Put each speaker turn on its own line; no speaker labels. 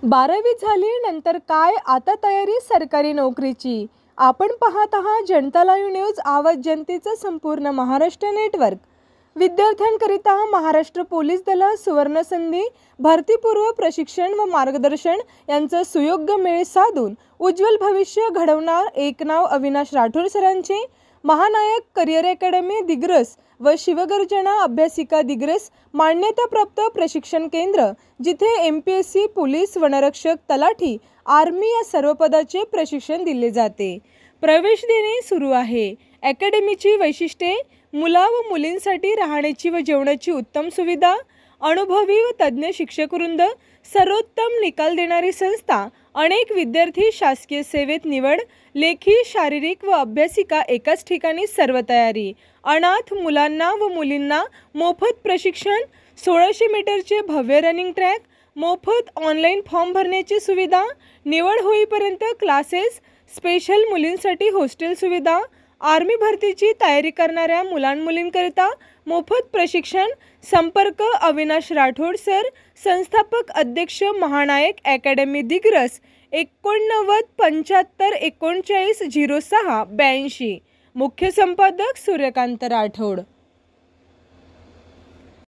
12वी झाली नंतर काय आता तयारी सरकारी नोकरीची। आपण पाहत आहात जनता लाईव्ह न्यूज, आवाज जनतेचा संपूर्ण महाराष्ट्र नेटवर्क। विद्यार्थ्यांकरिता महाराष्ट्र पोलीस दल सुवर्ण संधी, भरतीपूर्व प्रशिक्षण व मार्गदर्शन यांचा सुयोग्य मेळ साधून उज्ज्वल भविष्य घडवणार एक नाव अविनाश राठोड सरांचे। महानायक करिअर अकॅडमी दिग्रस व शिवगर्जना अभ्यासिका दिग्रस मान्यताप्राप्त प्रशिक्षण केंद्र, जिथे MPSC, पोलीस, वनरक्षक, तलाठी, आर्मी या सर्व पदाचे प्रशिक्षण दिले जाते। प्रवेश देणे सुरू आहे। अकॅडमीची वैशिष्ट्ये: मुला व मुलींसाठी राहण्याची व जेवणाची उत्तम सुविधा, अनुभवी व तज्ञ शिक्षकवृंद, सर्वोत्तम निकाल देणारी संस्था, अनेक विद्यार्थी शासकीय सेवेत निवड, लेखी, शारीरिक व अभ्यासिका एकाच ठिकाणी सर्व तयारी, अनाथ मुलांना व मुलींना मोफत प्रशिक्षण, 1600 मीटरचे भव्य रनिंग ट्रॅक, मोफत ऑनलाईन फॉर्म भरण्याची सुविधा, निवड होईपर्यंत क्लासेस, स्पेशल मुलींसाठी हॉस्टेल सुविधा, आर्मी भरतीची तयारी करणाऱ्या मुलांमुलींकरिता मोफत प्रशिक्षण। संपर्क अविनाश राठोड सर, संस्थापक अध्यक्ष महानायक अकॅडमी दिग्रस, 89 75 39 06 82। मुख्य संपादक सूर्यकांत राठोड।